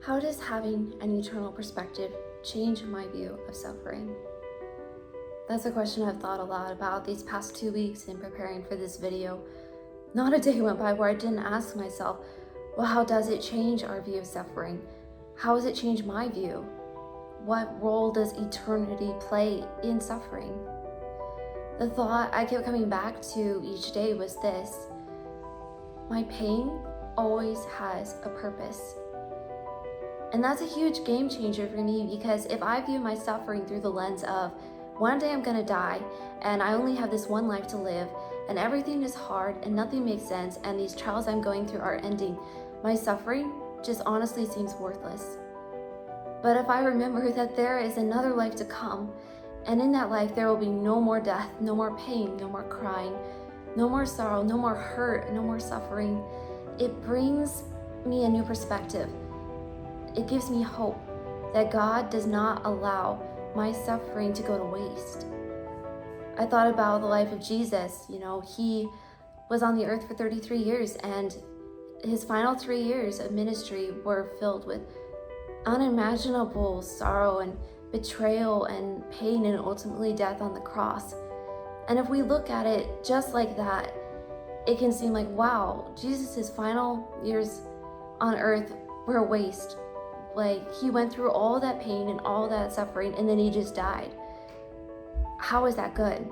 How does having an eternal perspective change my view of suffering? That's a question I've thought a lot about these past 2 weeks in preparing for this video. Not a day went by where I didn't ask myself, well, how does it change our view of suffering? How does it change my view? What role does eternity play in suffering? The thought I kept coming back to each day was this: my pain always has a purpose. And that's a huge game changer for me, because if I view my suffering through the lens of one day I'm gonna die and I only have this one life to live and everything is hard and nothing makes sense and these trials I'm going through are ending, my suffering just honestly seems worthless. But if I remember that there is another life to come, and in that life there will be no more death, no more pain, no more crying, no more sorrow, no more hurt, no more suffering, it brings me a new perspective. It gives me hope that God does not allow my suffering to go to waste. I thought about the life of Jesus. He was on the earth for 33 years, and his final 3 years of ministry were filled with unimaginable sorrow and betrayal and pain and ultimately death on the cross. And if we look at it just like that, it can seem like, wow, Jesus' final years on earth were a waste. Like, he went through all that pain and all that suffering and then he just died. How is that good?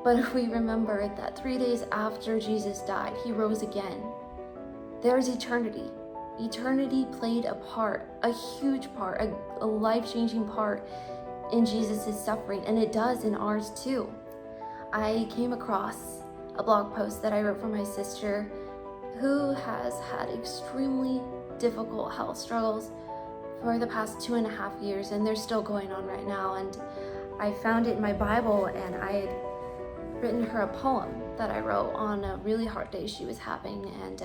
But if we remember that 3 days after Jesus died, he rose again. There is eternity. Eternity played a part, a huge part, a life-changing part in Jesus' suffering, and it does in ours too. I came across a blog post that I wrote for my sister, who has had extremely difficult health struggles for the past 2.5 years, and they're still going on right now. And I found it in my Bible, and I had written her a poem that I wrote on a really hard day she was having, and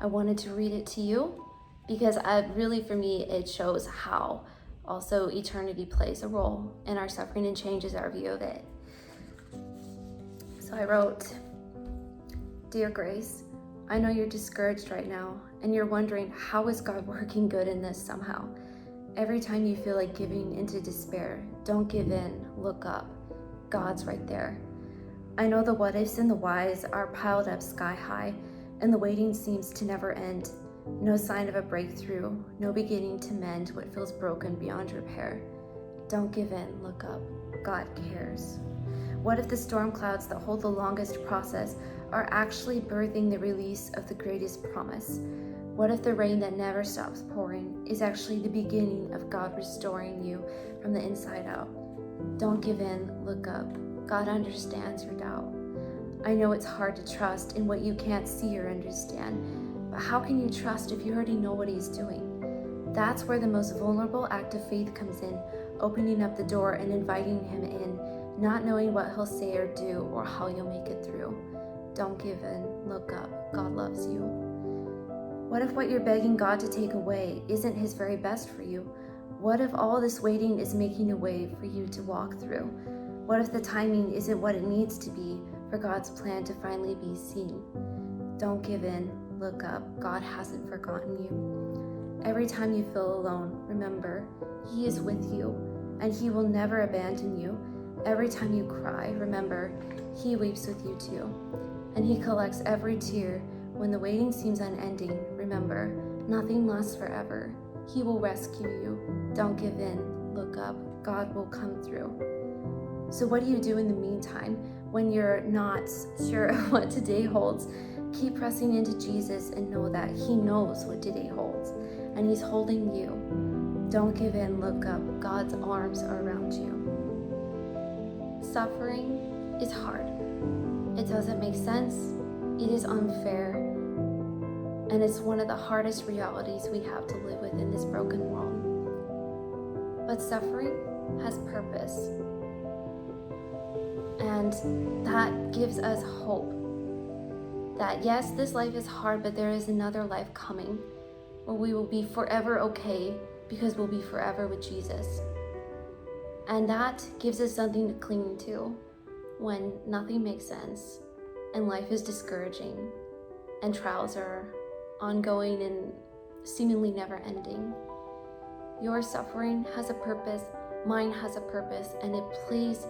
I wanted to read it to you because really, for me, it shows how also eternity plays a role in our suffering and changes our view of it. So I wrote, "Dear Grace, I know you're discouraged right now, and you're wondering, how is God working good in this somehow? Every time you feel like giving into despair, don't give in, look up. God's right there. I know the what ifs and the whys are piled up sky high, and the waiting seems to never end. No sign of a breakthrough, no beginning to mend what feels broken beyond repair. Don't give in, look up. God cares. What if the storm clouds that hold the longest process are actually birthing the release of the greatest promise? What if the rain that never stops pouring is actually the beginning of God restoring you from the inside out? Don't give in, look up. God understands your doubt. I know it's hard to trust in what you can't see or understand, but how can you trust if you already know what He's doing? That's where the most vulnerable act of faith comes in, opening up the door and inviting Him in, not knowing what He'll say or do or how you'll make it through. Don't give in, look up. God loves you. What if what you're begging God to take away isn't His very best for you? What if all this waiting is making a way for you to walk through? What if the timing isn't what it needs to be for God's plan to finally be seen? Don't give in, look up. God hasn't forgotten you. Every time you feel alone, remember, He is with you, and He will never abandon you. Every time you cry, remember, He weeps with you too. And He collects every tear. When the waiting seems unending, remember, nothing lasts forever. He will rescue you. Don't give in, look up. God will come through. So what do you do in the meantime when you're not sure of what today holds? Keep pressing into Jesus and know that He knows what today holds, and He's holding you. Don't give in, look up. God's arms are around you. Suffering is hard. It doesn't make sense. It is unfair. And it's one of the hardest realities we have to live with in this broken world. But suffering has purpose. And that gives us hope that yes, this life is hard, but there is another life coming where we will be forever okay because we'll be forever with Jesus. And that gives us something to cling to when nothing makes sense and life is discouraging and trials are ongoing and seemingly never ending. Your suffering has a purpose, mine has a purpose, and it plays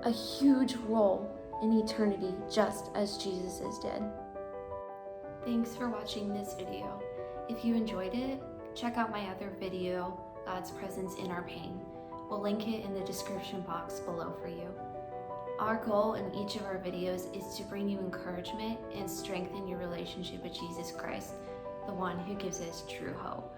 a huge role in eternity, just as Jesus's did. Thanks for watching this video. If you enjoyed it, check out my other video, God's Presence in Our Pain. We'll link it in the description box below for you. Our goal in each of our videos is to bring you encouragement and strengthen your relationship with Jesus Christ, the one who gives us true hope.